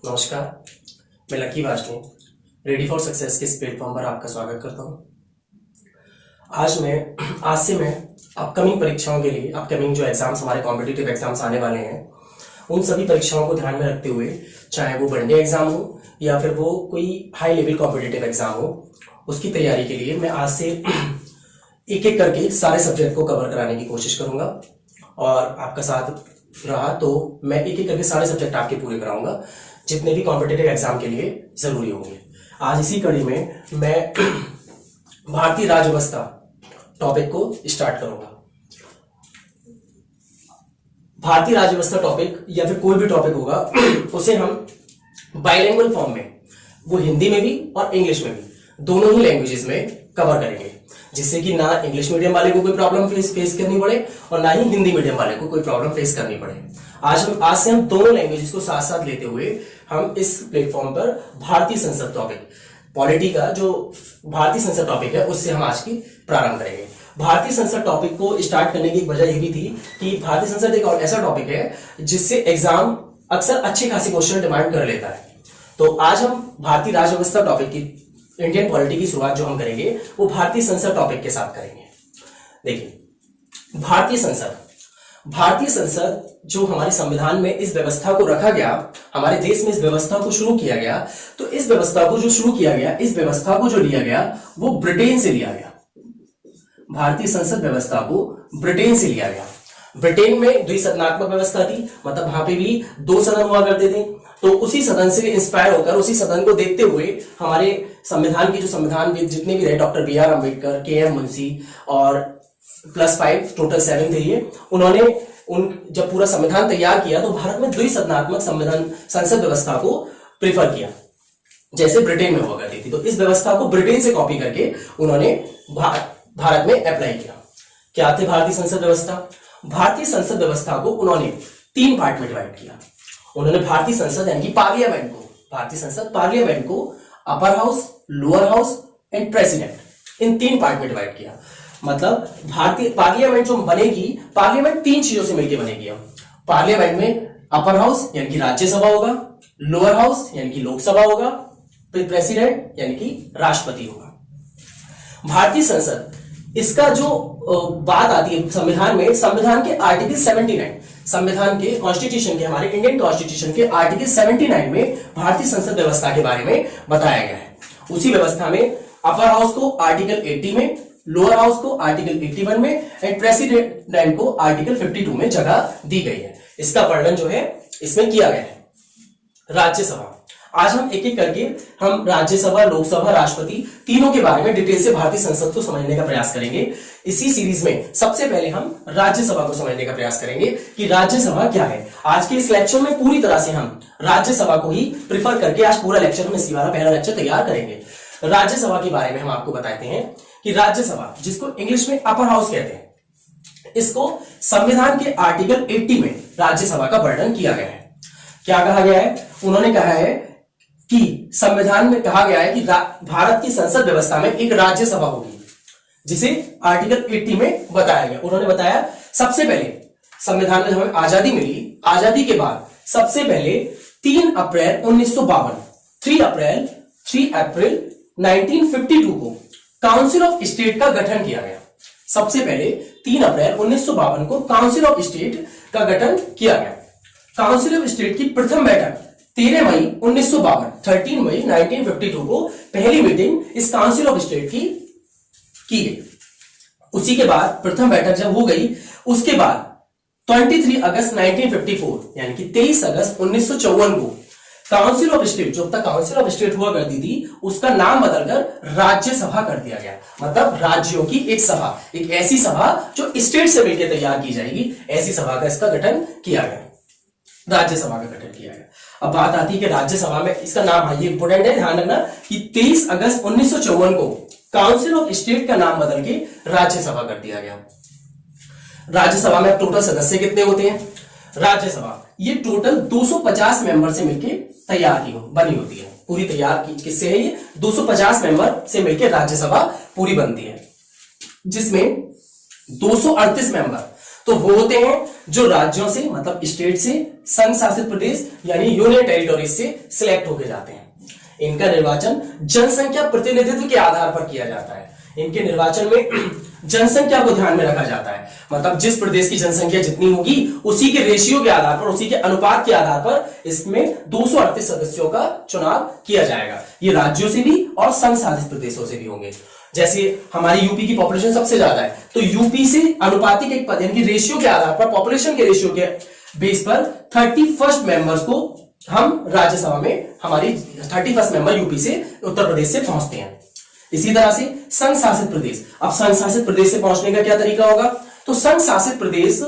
नमस्कार, मैं lucky वाजनी ready for success के इस प्लेटफॉर्म पर आपका स्वागत करता हूं। आज से मैं अपकमिंग परीक्षाओं के लिए अपकमिंग जो एग्जाम्स हमारे कॉम्पिटिटिव एग्जाम्स आने वाले हैं उन सभी परीक्षाओं को ध्यान में रखते हुए, चाहे वो वनडे एग्जाम हो या फिर वो कोई हाई लेवल कॉम्पिटिटिव एग्जाम हो, उसकी तैयारी के लिए मैं आज से एक एक करके सारे सब्जेक्ट को कवर कराने की कोशिश करूंगा और आपका साथ रहा तो मैं एक एक करके सारे सब्जेक्ट आपके पूरे कराऊंगा जितने भी कॉम्पिटिटिव एग्जाम के लिए जरूरी होंगे। आज इसी कड़ी में मैं भारतीय राज्य व्यवस्था टॉपिक को स्टार्ट करूंगा। भारतीय राज्य व्यवस्था टॉपिक या फिर कोई भी टॉपिक होगा उसे हम बाइलिंगुअल फॉर्म में, वो हिंदी में भी और इंग्लिश में भी, दोनों ही लैंग्वेजेस में कवर करेंगे, जिससे कि ना इंग्लिश मीडियम वाले को कोई प्रॉब्लम फेस करनी पड़े और ना ही हिंदी मीडियम वाले को कोई प्रॉब्लम फेस करनी पड़े। आज से हम दोनों लैंग्वेजेस को साथ साथ लेते हुए हम इस प्लेटफॉर्म पर भारतीय संसद टॉपिक, पॉलिटी का जो भारतीय संसद टॉपिक है उससे हम आज की प्रारंभ करेंगे। भारतीय संसद टॉपिक को स्टार्ट करने की वजह यह भी थी कि भारतीय संसद एक और ऐसा टॉपिक है जिससे एग्जाम अक्सर अच्छी खासी क्वेश्चन डिमांड कर लेता है। तो आज हम भारतीय राज्य व्यवस्था टॉपिक की, इंडियन पॉलिटी की शुरुआत जो हम करेंगे वो भारतीय संसद टॉपिक के साथ करेंगे। देखिए, भारतीय संसद जो हमारे संविधान में इस व्यवस्था को रखा गया, हमारे देश में इस व्यवस्था को शुरू किया गया, तो इस व्यवस्था को जो शुरू किया गया, इस व्यवस्था को जो लिया गया वो ब्रिटेन से लिया गया। भारतीय संसद व्यवस्था को ब्रिटेन से लिया गया। ब्रिटेन में द्विसदनात्मक व्यवस्था थी, मतलब वहां पे भी दो सदन हुआ करते थे। तो उसी सदन से इंस्पायर होकर, उसी सदन को देखते हुए हमारे संविधान के जो संविधानविद जितने भी रहे, डॉक्टर बी आर अम्बेडकर, के एम मुंशी और +5 टोटल 7 थे ये, उन्होंने जब पूरा संविधान तैयार किया तो भारत में द्विसदनात्मक संसद व्यवस्था को प्रेफर किया, जैसे ब्रिटेन में हुआ करती थी। तो इस व्यवस्था को ब्रिटेन से कॉपी करके उन्होंने भारत में अप्लाई किया। क्या थे भारतीय संसद व्यवस्था? भारतीय संसद व्यवस्था को उन्होंने 3 पार्ट में डिवाइड किया। उन्होंने भारतीय संसद यानी कि पार्लियामेंट को, भारतीय संसद पार्लियामेंट को upper house, lower house and president, in 3 part में डिवाइड किया। मतलब भारतीय पार्लियामेंट जो बनेगी, पार्लियामेंट 3 चीजों से मिलकर बनेगी। पार्लियामेंट में अपर हाउस यानी कि राज्यसभा होगा, लोअर हाउस यानी कि लोकसभा होगा, फिर प्रेसिडेंट यानी कि राष्ट्रपति होगा। भारतीय संसद, इसका जो बात आती है संविधान में, संविधान के आर्टिकल 79, संविधान के कॉन्स्टिट्यूशन के, हमारे इंडियन कॉन्स्टिट्यूशन के आर्टिकल 79 में भारतीय संसद व्यवस्था के बारे में बताया गया है। उसी व्यवस्था में अपर हाउस को आर्टिकल 80 में, लोअर हाउस को आर्टिकल 81 में एंड प्रेसिडेंट को आर्टिकल 52 में जगह दी गई है। इसका वर्णन जो है इसमें किया गया है। राज्यसभा, आज हम एक एक करके हम राज्यसभा, लोकसभा, राष्ट्रपति तीनों के बारे में डिटेल से भारतीय संसद को समझने का प्रयास करेंगे। इसी सीरीज में सबसे पहले हम राज्यसभा को समझने का प्रयास करेंगे कि राज्यसभा क्या है। आज के इस लेक्चर में पूरी तरह से हम राज्यसभा को ही प्रिफर करके आज पूरा लेक्चर हम इसी वाला पहला लेक्चर तैयार करेंगे। राज्यसभा के बारे में हम आपको बताते हैं कि राज्यसभा, जिसको इंग्लिश में अपर हाउस कहते हैं, इसको संविधान के आर्टिकल 80 में राज्यसभा का वर्णन किया गया है। क्या कहा गया है? उन्होंने कहा है कि संविधान में कहा गया है कि भारत की संसद व्यवस्था में एक राज्यसभा होगी, जिसे आर्टिकल 80 में बताया गया। उन्होंने बताया सबसे पहले संविधान में जब हमें आजादी मिली, आजादी के बाद सबसे पहले 3 अप्रैल 1952, 3 अप्रैल 1952 को काउंसिल ऑफ स्टेट का गठन किया गया। सबसे पहले 3 अप्रैल 1952 को काउंसिल ऑफ स्टेट का गठन किया गया। काउंसिल ऑफ स्टेट की प्रथम बैठक 13 मई 1952, 13 मई 1952 को पहली मीटिंग इस काउंसिल ऑफ स्टेट की गई। उसी के बाद प्रथम बैठक जब हो गई, उसके बाद 23 अगस्त 1954 यानी कि 23 अगस्त 1954 को काउंसिल ऑफ स्टेट, जो तक काउंसिल ऑफ स्टेट हुआ करती थी, उसका नाम बदलकर राज्यसभा कर दिया गया। मतलब राज्यों की एक सभा, एक ऐसी सभा जो स्टेट से मिलकर तैयार की जाएगी, ऐसी सभा का इसका गठन किया गया, राज्यसभा का गठन किया गया। अब बात आती है कि राज्यसभा में इसका नाम, ये इंपोर्टेंट है, ध्यान रखना कि 23 अगस्त 1954 को काउंसिल ऑफ स्टेट का नाम बदल के राज्यसभा कर दिया गया। राज्यसभा में टोटल सदस्य कितने होते हैं? राज्यसभा ये टोटल 250 मेंबर से मिलकर तैयार बनी होती है। पूरी तैयार की किससे है? ये 250 मेंबर से मिलकर राज्यसभा पूरी बनती है, जिसमें 238 मेंबर तो वो होते हैं जो राज्यों से मतलब स्टेट से, संघ शासित प्रदेश यानी यूनियन टेरिटोरीज से सिलेक्ट होके जाते हैं। इनका निर्वाचन जनसंख्या प्रतिनिधित्व के आधार पर किया जाता है। इनके निर्वाचन में जनसंख्या को ध्यान में रखा जाता है, मतलब जिस प्रदेश की जनसंख्या जितनी होगी उसी के रेशियो के आधार पर, उसी के अनुपात के आधार पर इसमें 238 सदस्यों का चुनाव किया जाएगा। ये राज्यों से भी और संघ शासित प्रदेशों से भी होंगे। जैसे हमारी यूपी की पॉपुलेशन सबसे ज्यादा है, तो यूपी से अनुपातिक एक पद यानी रेशियो के आधार पर, पॉपुलेशन के रेशियो के बेस पर 31st मेंबर्स को हम राज्यसभा में, हमारी 31st मेंबर यूपी से, उत्तर प्रदेश से पहुंचते हैं। इसी तरह से संघ शासित प्रदेश, अब संघ शासित प्रदेश से पहुंचने का क्या तरीका होगा, तो संघ शासित प्रदेश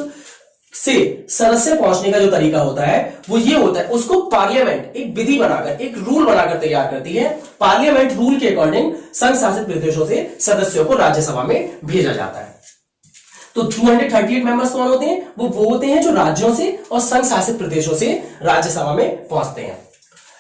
से सदस्य पहुंचने का जो तरीका होता है वो ये होता है, उसको पार्लियामेंट एक विधि बनाकर, एक रूल बनाकर तैयार करती है। पार्लियामेंट रूल के अकॉर्डिंग संघ शासित प्रदेशों से सदस्यों को राज्यसभा में भेजा जाता है। तो 238 मेंबर्स कौन होते हैं, वो होते हैं जो राज्यों से और संघ शासित प्रदेशों से राज्यसभा में पहुंचते हैं।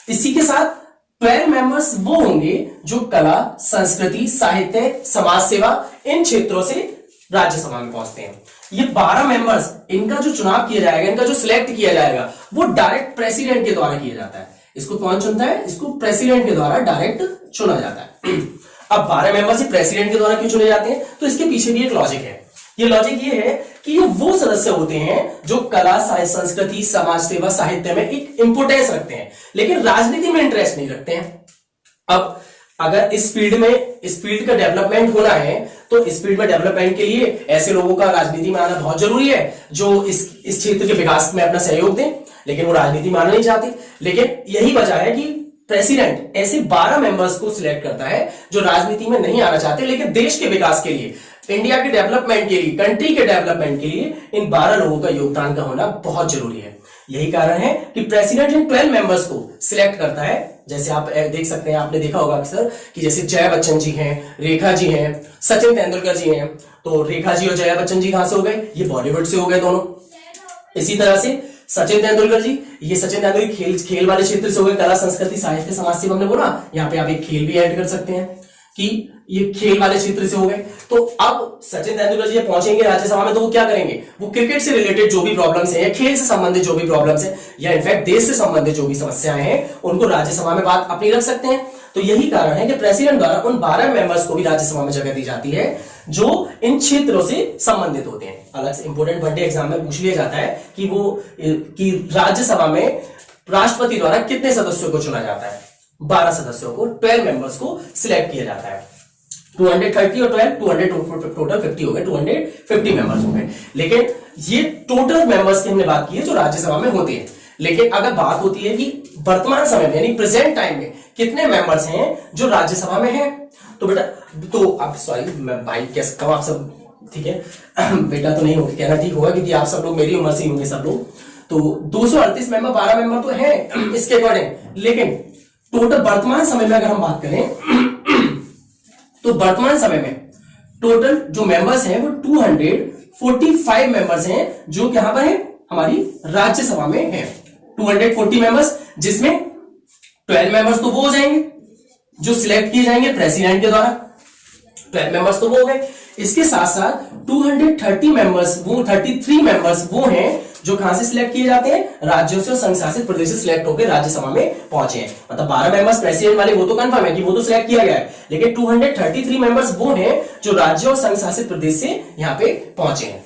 इसी के साथ 12 मेंबर्स वो होंगे जो कला, संस्कृति, साहित्य, समाज सेवा इन क्षेत्रों से राज्यसभा में पहुंचते हैं। ये 12 मेंबर्स, इनका जो चुनाव किया जाएगा, इनका जो सिलेक्ट किया जाएगा वो डायरेक्ट प्रेसिडेंट के द्वारा किया जाता है। इसको कौन चुनता है, इसको प्रेसिडेंट के द्वारा डायरेक्ट चुना जाता है। अब 12 मेंबर्स प्रेसिडेंट के द्वारा क्यों चुने जाते हैं, तो इसके पीछे भी एक लॉजिक है। ये लॉजिक ये है कि ये वो सदस्य होते हैं जो कला, संस्कृति, समाज सेवा, साहित्य में एक इंपोर्टेंस रखते हैं, लेकिन राजनीति में इंटरेस्ट नहीं रखते हैं। अब अगर इस फील्ड का डेवलपमेंट होना है, तो इस फील्ड में डेवलपमेंट के लिए ऐसे लोगों का राजनीति में आना बहुत जरूरी है जो इस क्षेत्र के विकास में अपना सहयोग दें, लेकिन वो राजनीति में आना नहीं चाहते। लेकिन यही वजह है कि प्रेसिडेंट ऐसे 12 मेंबर्स को सिलेक्ट करता है जो राजनीति में नहीं आना चाहते, लेकिन देश के विकास के लिए, इंडिया के डेवलपमेंट के लिए, कंट्री के डेवलपमेंट के लिए इन 12 लोगों का योगदान का होना बहुत जरूरी है। यही कारण है कि प्रेसिडेंट इन 12 मेंबर्स को सिलेक्ट करता है। जैसे आप देख सकते हैं, आपने देखा होगा अक्सर कि जैसे जया बच्चन जी हैं, रेखा जी हैं, सचिन तेंदुलकर जी हैं, तो रेखा जी और जया बच्चन जी कहां से हो गए, ये बॉलीवुड से हो गए दोनों। इसी तरह से सचिन तेंदुलकर जी, ये सचिन तेंदुलकर खेल वाले क्षेत्र से हो गए, कला, संस्कृति, साहित्य, समाज सेवा हमने बोला, यहाँ पे आप एक खेल भी ऐड कर सकते हैं कि ये खेल वाले क्षेत्र से हो गए। तो अब सचिन तेंदुलकर जी पहुंचेंगे राज्यसभा में, तो वो क्या करेंगे, वो क्रिकेट से रिलेटेड जो भी प्रॉब्लम्स हैं या खेल से संबंधित जो भी प्रॉब्लम्स हैं या इनफैक्ट देश से संबंधित जो भी समस्याएं हैं उनको राज्यसभा में बात अपनी रख सकते हैं। तो यही कारण है कि प्रेसिडेंट द्वारा उन 12 मेंबर्स को भी राज्यसभा में जगह दी जाती है जो इन क्षेत्रों से संबंधित होते हैं। अलग से इंपोर्टेंट वनडे एग्जाम में पूछ लिया जाता है कि राज्यसभा में राष्ट्रपति द्वारा कितने सदस्यों को चुना जाता है, 12 सदस्यों को, 12 मेंबर्स को सिलेक्ट किया जाता है। 230 और 12, 200 टोटल 50 हो गए, 250 मेंबर्स हो गए। लेकिन ये टोटल मेंबर्स की हमने बात की है जो राज्यसभा में होते हैं। लेकिन अगर बात होती है कि वर्तमान समय में यानी प्रेजेंट टाइम में कितने मेंबर्स हैं जो राज्यसभा में हैं, तो बेटा, तो आप सॉरी मैं भाई कैसे कब आप सब ठीक है बेटा तो नहीं होगा, कहना ठीक होगा क्योंकि आप सब लोग मेरी उम्र से ही होंगे सब लोग। तो 238 मेंबर, 12 मेंबर तो हैं इसके अकॉर्डिंग, लेकिन टोटल वर्तमान समय में अगर हम बात करें तो वर्तमान समय में टोटल जो मेंबर्स हैं वो 245 मेंबर्स हैं जो यहां पर है हमारी राज्यसभा में है। 240 मेंबर्स, जिसमें 12 मेंबर्स तो वो हो जाएंगे जो सिलेक्ट किए जाएंगे प्रेसिडेंट के द्वारा, 12 मेंबर्स तो वो हो गए। इसके साथ साथ 230 मेंबर्स, वो 33 मेंबर्स वो हैं जो कहां से सिलेक्ट किए जाते हैं, राज्यों से और संघ शासित प्रदेश से सिलेक्ट होकर राज्यसभा में पहुंचे हैं। मतलब 12 मेंबर्स प्रेसिडेंट वाले वो तो कंफर्म है कि वो तो सिलेक्ट किया गया है, लेकिन 233 मेंबर्स वो हैं जो राज्यों और संघ शासित प्रदेश से यहां पे पहुंचे हैं।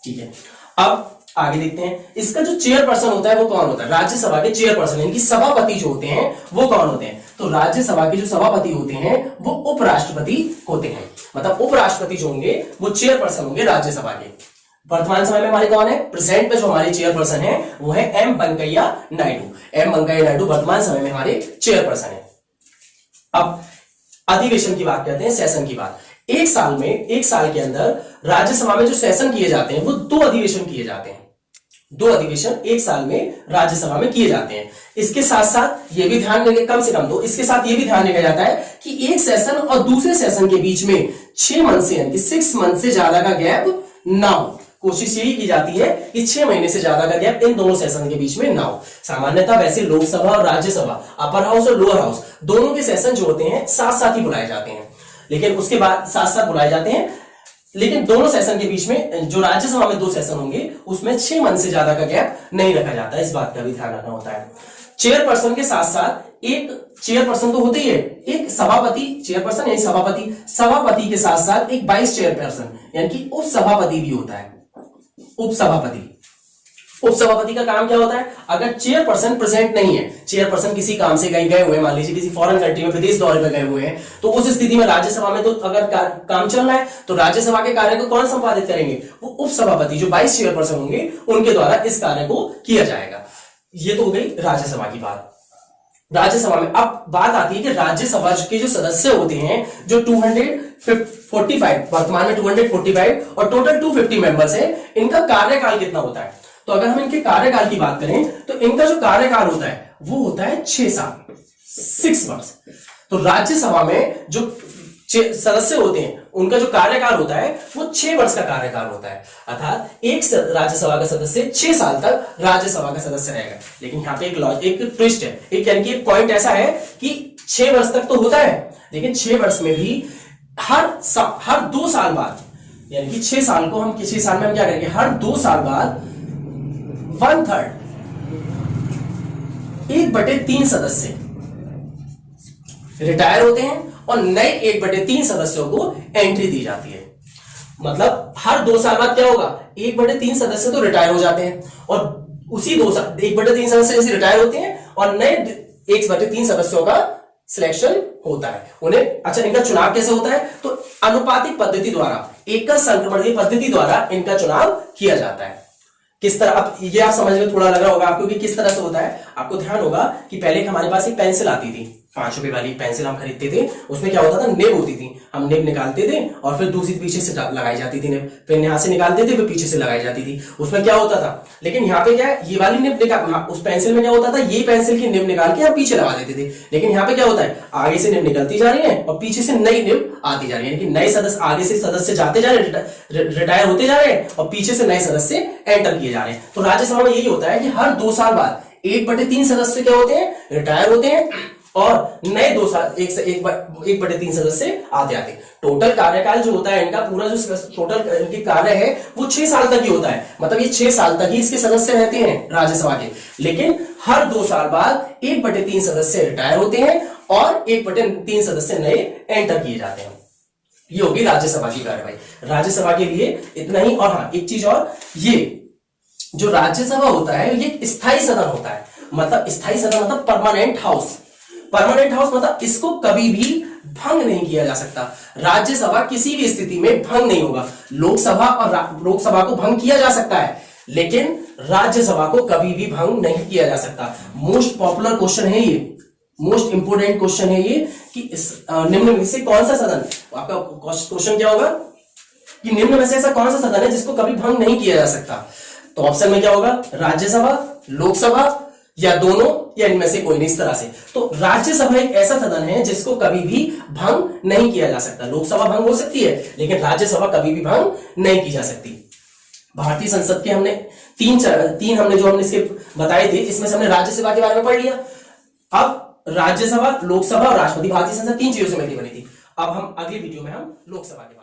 ठीक है, अब आगे देखते हैं इसका जो चेयरपर्सन होता है वो कौन होता है, राज्यसभा के चेयरपर्सन यानी कि सभापति जो होते हैं वो कौन होते हैं। तो राज्यसभा के जो सभापति होते हैं वो उपराष्ट्रपति होते हैं। मतलब उपराष्ट्रपति जो होंगे वो चेयरपर्सन होंगे राज्यसभा के। वर्तमान समय में हमारे कौन है, प्रेजेंट में जो हमारे चेयरपर्सन है वो है एम वेंकैया नायडू। एम वेंकैया नायडू वर्तमान समय में हमारे चेयरपर्सन है। अब अधिवेशन की बात करते हैं, सेशन की बात। एक साल के अंदर राज्यसभा में जो सेशन किए जाते हैं वो 2 अधिवेशन किए जाते हैं। 2 अधिवेशन एक साल में राज्यसभा में किए जाते हैं। इसके साथ साथ ये भी ध्यान रखें, कम से कम 2, इसके साथ ये भी ध्यान रखा जाता है कि एक सेशन और दूसरे सेशन के बीच में 6 मंथ से यानी 6 मंथ से ज्यादा का गैप ना हो। कोशिश यही की जाती है कि 6 महीने से ज्यादा का गैप इन दोनों सेशन के बीच में ना हो। सामान्यतः वैसे लोकसभा और राज्यसभा, अपर हाउस और लोअर हाउस दोनों के सेशन जो होते हैं साथ साथ ही बुलाए जाते हैं, लेकिन उसके बाद साथ साथ बुलाए जाते हैं। लेकिन दोनों सेशन के बीच में जो राज्यसभा में 2 सेशन होंगे उसमें 6 मंथ से ज्यादा का गैप नहीं रखा जाता, इस बात का भी ध्यान रखना होता है। चेयरपर्सन के साथ साथ एक चेयरपर्सन तो होते ही है, एक सभापति, चेयरपर्सन यानी सभापति, सभापति के साथ साथ एक वाइस चेयरपर्सन यानी कि उप सभापति भी होता है। उप सभापति, उप सभापति का काम क्या होता है? अगर चेयरपर्सन प्रेजेंट नहीं है, चेयरपर्सन किसी काम से कहीं गए हुए हैं, मान लीजिए किसी फॉरेन कंट्री में विदेश दौरे पर गए हुए हैं, तो उस स्थिति में राज्यसभा में तो अगर काम चल रहा है तो राज्यसभा के कार्य को कौन संपादित करेंगे? वो उप सभापति जो वाइस चेयरपर्सन होंगे उनके द्वारा इस कार्य को किया जाएगा। ये तो हो गई राज्यसभा की बात। राज्यसभा में अब बात आती है कि राज्यसभा के जो सदस्य होते हैं, जो 245 वर्तमान में 245 और टोटल 250 मेंबर्स है, इनका कार्यकाल कितना होता है? तो अगर हम इनके कार्यकाल की बात करें तो इनका जो कार्यकाल होता है वो होता है 6 साल, 6 वर्ष। तो राज्यसभा में जो सदस्य होते हैं उनका जो कार्यकाल होता है वो 6 वर्ष का कार्यकाल होता है, अर्थात एक राज्यसभा का सदस्य 6 साल तक राज्यसभा का सदस्य रहेगा। लेकिन यहाँ पे एक ट्विस्ट है, एक यानी कि एक पॉइंट ऐसा है कि 6 वर्ष तक तो होता है, लेकिन 6 वर्ष में भी हर 2 साल बाद, यानी कि 6 साल को हम किसी साल में हम क्या करेंगे, हर 2 साल बाद 1/3 1/3 सदस्य रिटायर होते हैं और नए 1/3 सदस्यों को एंट्री दी जाती है। मतलब हर 2 साल बाद क्या होगा, 1/3 सदस्य तो रिटायर हो जाते हैं और उसी 2 साल 1/3 सदस्य जैसे रिटायर होते हैं और नए 1/3 सदस्यों का सिलेक्शन होता है उन्हें। अच्छा, इनका चुनाव कैसे होता है? तो अनुपातिक पद्धति द्वारा, एकल संक्रमण की पद्धति द्वारा इनका चुनाव किया जाता है। किस तरह, अब ये आप समझ में थोड़ा लग रहा होगा आपको कि किस तरह से होता है। आपको ध्यान होगा कि पहले हमारे पास एक पेंसिल आती थी, 5 रुपए वाली पेंसिल हम खरीदते थे, उसमें क्या होता था, निब होती थी, हम निब निकालते थे और फिर दूसरी पीछे से लगाई जाती थी निब, फिर यहां से निकालते थे फिर पीछे से लगाई जाती थी, उसमें क्या होता था। लेकिन यहाँ पे क्या है, ये वाली निब निकाल, उस पेंसिल में क्या होता था, ये पेंसिल की निब निकाल के हम पीछे लगा देते थे। लेकिन यहाँ पे क्या होता है, आगे से निब निकलती जा रही है और पीछे से नई निब आती जा रही है, यानी कि नए सदस्य, आगे से सदस्य जाते जा रहे हैं, रिटायर होते जा रहे हैं और पीछे से नए सदस्य एंटर किए जा रहे हैं। तो राज्यसभा में यही होता है कि हर 2 साल बाद 1/3 सदस्य क्या होते हैं, रिटायर होते हैं और नए 2 साल 1/3 सदस्य आते आते। टोटल कार्यकाल जो होता है इनका, पूरा जो टोटल इनके कार्य है वो 6 साल तक ही होता है। मतलब ये 6 साल तक ही इसके सदस्य रहते हैं राज्यसभा के, लेकिन हर 2 साल बाद 1/3 सदस्य रिटायर होते हैं और 1/3 सदस्य नए एंटर किए जाते हैं। ये होगी राज्यसभा की कार्यवाही। राज्यसभा के लिए इतना ही। और हाँ, एक चीज और, ये जो राज्यसभा होता है ये स्थायी सदन होता है। मतलब स्थायी सदन मतलब परमानेंट हाउस। परमानेंट हाउस मतलब इसको कभी भी भंग नहीं किया जा सकता। राज्यसभा किसी भी स्थिति में भंग नहीं होगा। लोकसभा को भंग किया जा सकता है, लेकिन राज्यसभा को कभी भी भंग नहीं किया जा सकता। मोस्ट पॉपुलर क्वेश्चन है ये, मोस्ट इंपोर्टेंट क्वेश्चन है ये कि निम्न में से कौन सा सदन, आपका क्वेश्चन क्या होगा कि निम्न में से ऐसा कौन सा सदन है जिसको कभी भंग नहीं किया जा सकता। तो ऑप्शन में क्या होगा, राज्यसभा, लोकसभा या दोनों या इनमें से कोई नहीं, इस तरह से। तो राज्यसभा एक ऐसा सदन है जिसको कभी भी भंग नहीं किया जा सकता। लोकसभा भंग हो सकती है लेकिन राज्यसभा कभी भी भंग नहीं की जा सकती। भारतीय संसद के हमने तीन हमने जो हमने इसके बताए थे, इसमें से हमने राज्यसभा के बारे में पढ़ लिया। अब राज्यसभा, लोकसभा और राष्ट्रपति, भारतीय संसद 3 चीजों से मिलकर बनी थी। अब हम अगली वीडियो में हम लोकसभा के